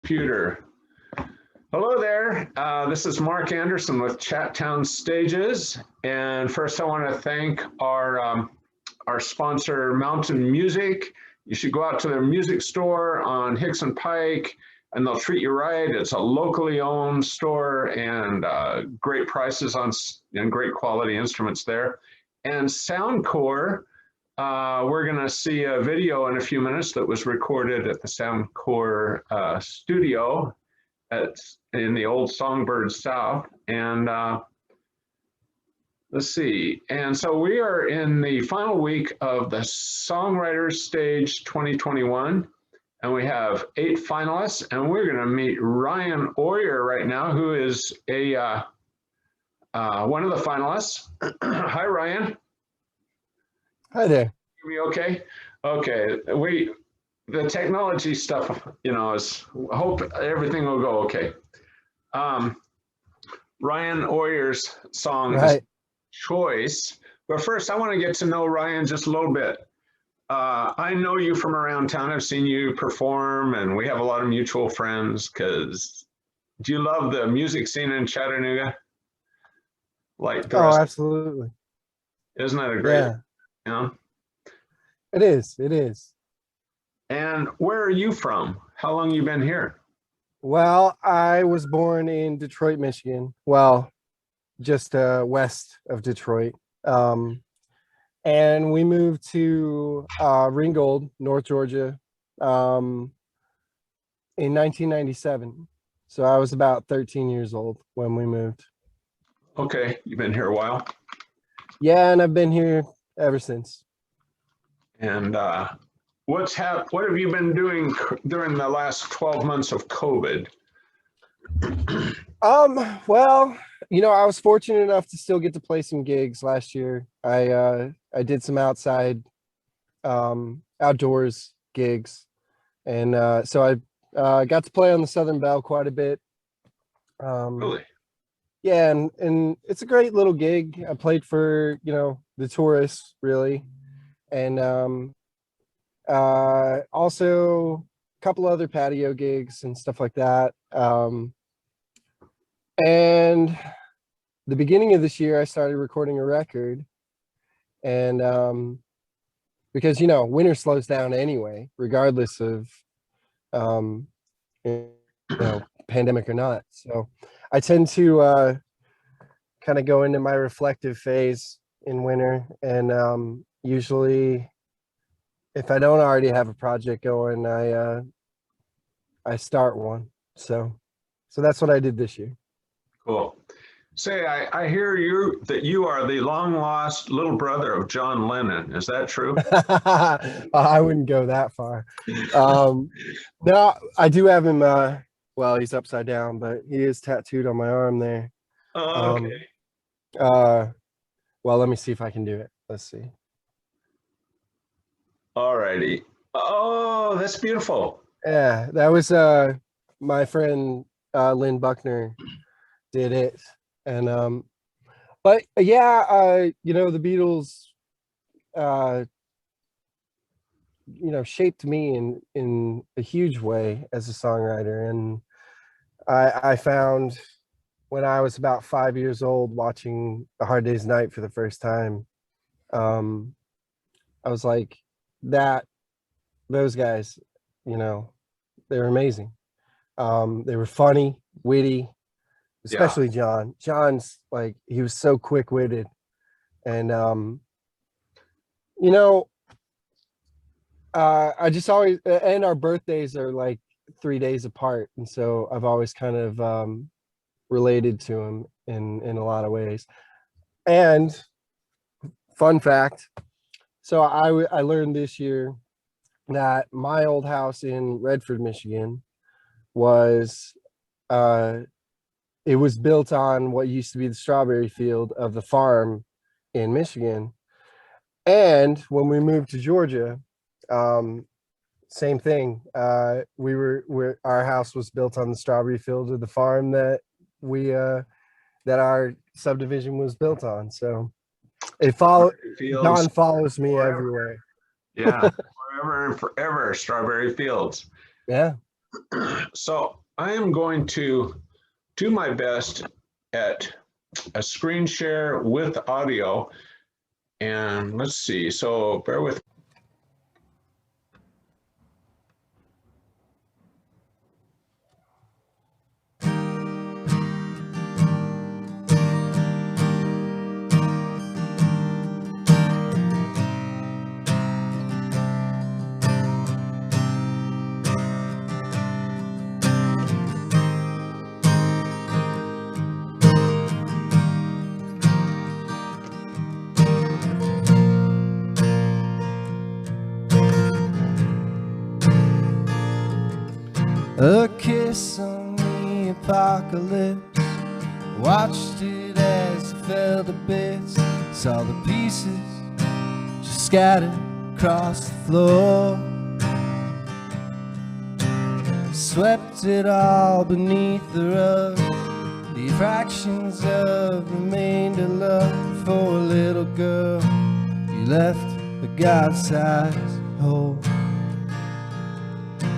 computer. Hello there. This is Mark Anderson with Chattown Stages. And first I want to thank our sponsor, Mountain Music. You should go out to their music store on Hickson Pike and they'll treat you right. It's a locally owned store and great prices on and great quality instruments there. And Soundcore, we're going to see a video in a few minutes that was recorded at the Soundcore studio in the old Songbird South. And let's see. And so we are in the final week of the Songwriters Stage 2021. And we have 8 finalists. And we're going to meet Ryan Oyer right now, who is one of the finalists. Hi, Ryan. Hi there. Are we okay? Okay. The technology stuff, you know, I hope everything will go okay. Ryan Oyer's song is Choice. But first, I want to get to know Ryan just a little bit. I know you from around town. I've seen you perform, and we have a lot of mutual friends. Because do you love the music scene in Chattanooga? Like the rest? Absolutely. Isn't that a great? You know? It is. It is. And where are you from? How long you been here? Well, I was born in Detroit, Michigan. Well, just west of Detroit. And we moved to Ringgold, North Georgia, in 1997. So I was about 13 years old when we moved. Okay, you've been here a while? Yeah, and I've been here ever since. And what have you been doing during the last 12 months of COVID? Well, you know, I was fortunate enough to still get to play some gigs last year. I did some outside outdoors gigs, and so I got to play on the Southern Belle quite a bit. Really? Yeah, and it's a great little gig. I played for, you know, the tourists really, and also a couple other patio gigs and stuff like that. And the beginning of this year, I started recording a record, and because, you know, winter slows down anyway, regardless of you know, pandemic or not. So I tend to kind of go into my reflective phase in winter, and usually, if I don't already have a project going, I start one. So that's what I did this year. Cool. Say, I hear that you are the long lost little brother of John Lennon. Is that true? I wouldn't go that far. No, I do have him. Well, he's upside down, but he is tattooed on my arm there. Oh, okay. Well, let me see if I can do it. Let's see. All righty. Oh, that's beautiful. Yeah, that was my friend Lynn Buckner did it. And but yeah, you know, the Beatles you know, shaped me in a huge way as a songwriter. And I found when I was about 5 years old watching A Hard Day's Night for the first time, I was like, those guys, you know, they were amazing. They were funny, witty, especially John. John's like, he was so quick-witted. And you know, I just always, and our birthdays are like 3 days apart, and so I've always kind of related to him in a lot of ways. And fun fact, so I learned this year that my old house in Redford, Michigan was it was built on what used to be the strawberry field of the farm in Michigan. And when we moved to Georgia, same thing. Our house was built on the strawberry field of the farm that our subdivision was built on. So John follows me forever. Everywhere. Yeah, forever and forever, strawberry fields. Yeah. So I am going to do my best at a screen share with audio. And let's see, so bear with. A kiss on the apocalypse. Watched it as it fell to bits. Saw the pieces just scattered across the floor. Swept it all beneath the rug. The fractions of remainder love for a little girl. You left a God-sized hole.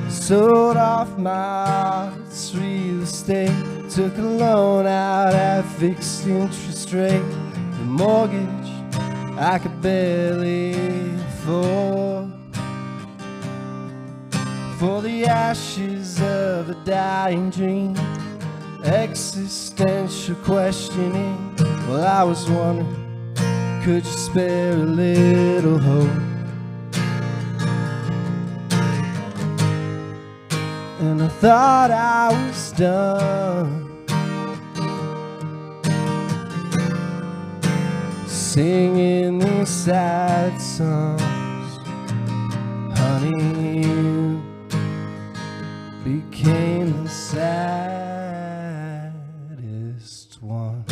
Sold off my art's real estate. Took a loan out at fixed interest rate. The mortgage I could barely afford. For the ashes of a dying dream. Existential questioning. Well, I was wondering, could you spare a little hope? And I thought I was done singing these sad songs. Honey, you became the saddest one.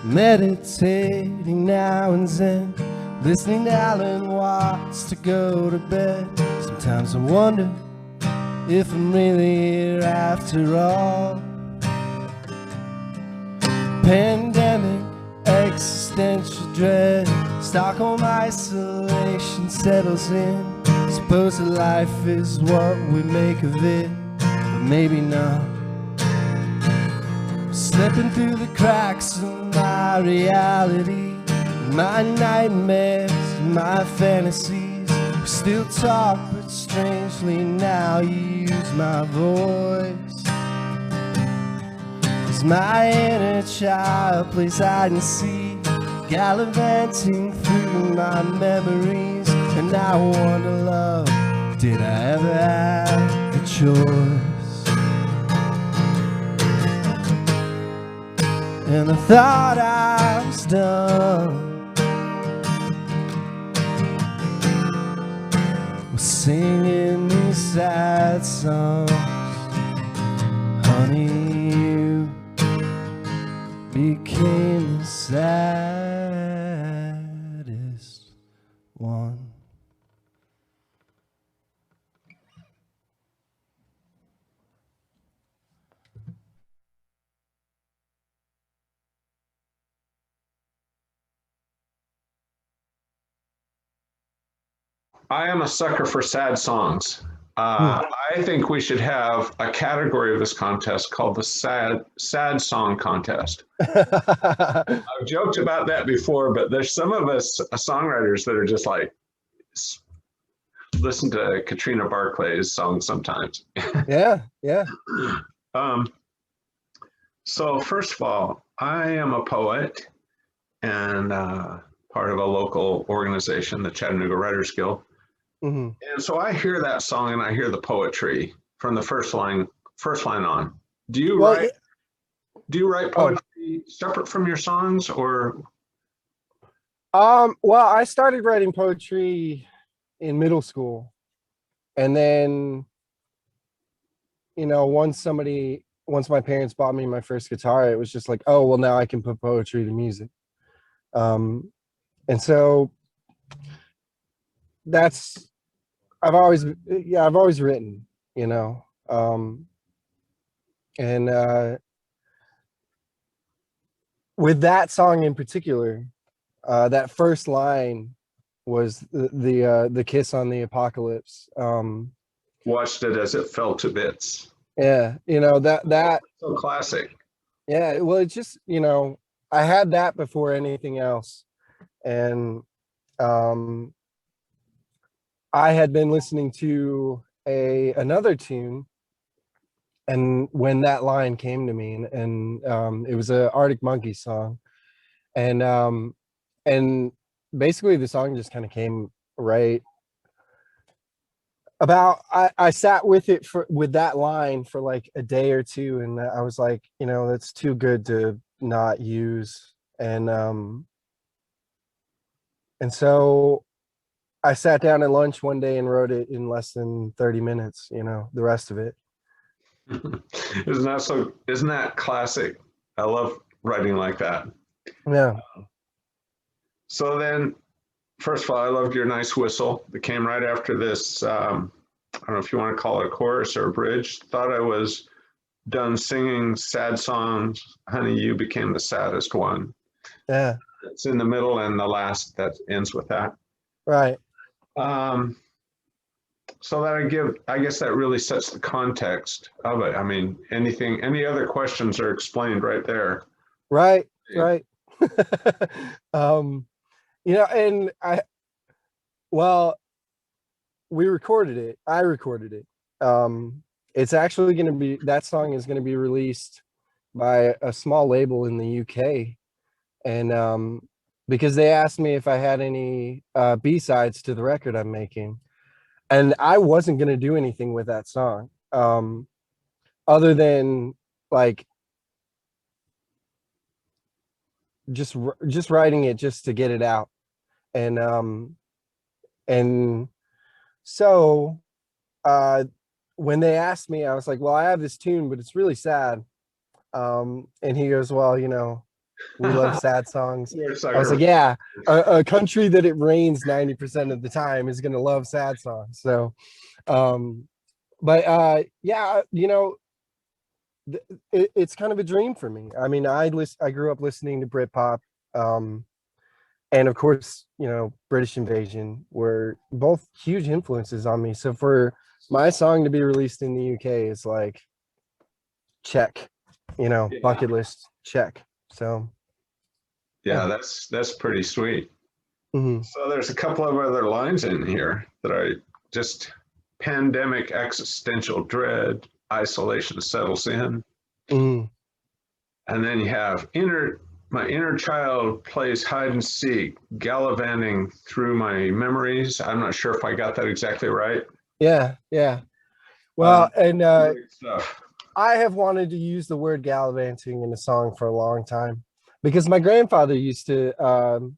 Meditating now and then, listening to Alan Watts to go to bed. Sometimes I wonder if I'm really here after all. Pandemic, existential dread, Stockholm isolation settles in. Suppose that life is what we make of it, but maybe not. Slipping through the cracks of my reality, my nightmares, my fantasies. We still talk, but strangely now you use my voice. As my inner child plays hide and seek, gallivanting through my memories. And I wonder, love, did I ever have a choice? And I thought I was done with singing these sad songs. Honey, you became the saddest one. I am a sucker for sad songs. I think we should have a category of this contest called the sad song contest. I've joked about that before, but there's some of us songwriters that are just like, listen to Katrina Barclay's songs sometimes. Yeah, yeah. So first of all, I am a poet and part of a local organization, the Chattanooga Writers Guild. Mm-hmm. And so I hear that song and I hear the poetry from the first line on. Do you write poetry separate from your songs, or? Well, I started writing poetry in middle school, and then, once somebody once my parents bought me my first guitar, it was just like, oh, well, now I can put poetry to music. And so that's, I've always written, you know, and with that song in particular, that first line was the kiss on the apocalypse. Watched it as it fell to bits. Yeah, you know, that So classic. yeah, well, it's just, you know, I had that before anything else, and I had been listening to another tune, and when that line came to me, and it was a Arctic Monkeys song, and basically the song just kind of came right about. I sat with it with that line for like a day or two, and I was like, you know, that's too good to not use, and so I sat down at lunch one day and wrote it in less than 30 minutes, you know, the rest of it. Isn't that classic? I love writing like that. Yeah. So then, first of all, I loved your nice whistle that came right after this. I don't know if you want to call it a chorus or a bridge. Thought I was done singing sad songs. Honey, you became the saddest one. Yeah. It's in the middle and the last that ends with that. Right. So that I guess that really sets the context of it. I mean, any other questions are explained right there. Right. Right. You know, and we recorded it. I recorded it. It's actually going to be, that song is going to be released by a small label in the UK. And because they asked me if I had any B-sides to the record I'm making. And I wasn't going to do anything with that song other than like just writing it just to get it out. And so when they asked me, I was like, well, I have this tune, but it's really sad. And he goes, well, you know, we love sad songs. I was like, yeah, a country that it rains 90% of the time is going to love sad songs. So, but yeah, you know, it's kind of a dream for me. I mean, I grew up listening to Britpop, and of course, you know, British Invasion were both huge influences on me. So for my song to be released in the UK is like, check, you know, yeah. Bucket list check. So yeah, that's pretty sweet. Mm-hmm. So there's a couple of other lines in here that are just pandemic existential dread, isolation settles in. Mm-hmm. And then you have my inner child plays hide and seek, gallivanting through my memories. I'm not sure if I got that exactly right. Yeah, yeah. Well, and I have wanted to use the word gallivanting in a song for a long time because my grandfather used to,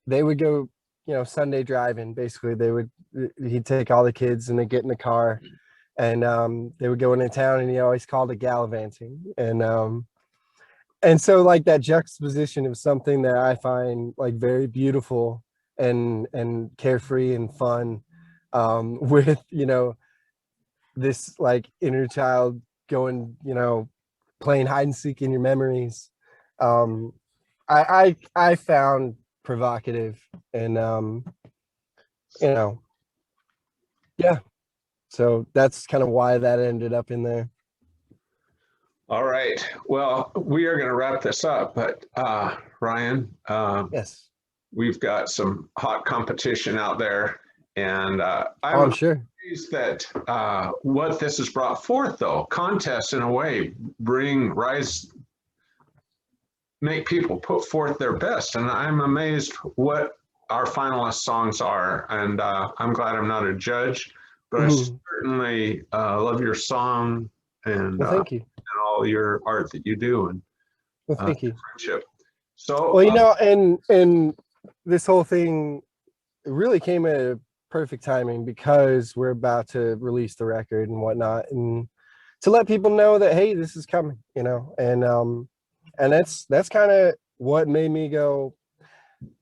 they would go, you know, Sunday driving. Basically, he'd take all the kids and they'd get in the car and they would go into town, and he always called it gallivanting. And so like that juxtaposition of something that I find like very beautiful and carefree and fun, with, you know, this like inner child going, you know, playing hide and seek in your memories. I found provocative, and you know, yeah. So that's kind of why that ended up in there. All right. Well, we are going to wrap this up, but Ryan, yes, we've got some hot competition out there, and I'm sure that what this has brought forth, though, contests in a way make people put forth their best, and I'm amazed what our finalist songs are, and I'm glad I'm not a judge, but I certainly love your song and well, thank you. And all your art that you do, and well, thank you. Friendship. So well, you know, and this whole thing really came at perfect timing because we're about to release the record and whatnot, and to let people know that, hey, this is coming, you know, and that's kind of what made me go,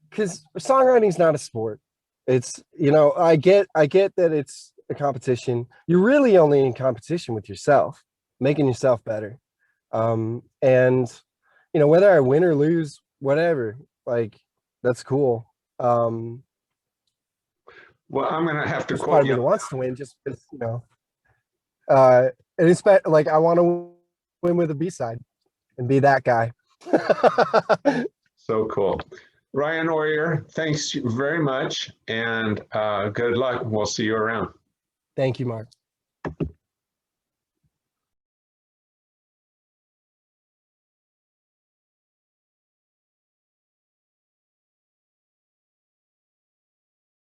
because songwriting's not a sport. It's, you know, I get that it's a competition. You're really only in competition with yourself, making yourself better. And you know, whether I win or lose, whatever, like, that's cool. Well, I'm going to have to There's part quote of me that you. wants to win just because, you know, and it's like I want to win with a B-side and be that guy. So cool. Ryan Oyer, thanks very much, and good luck. We'll see you around. Thank you, Mark.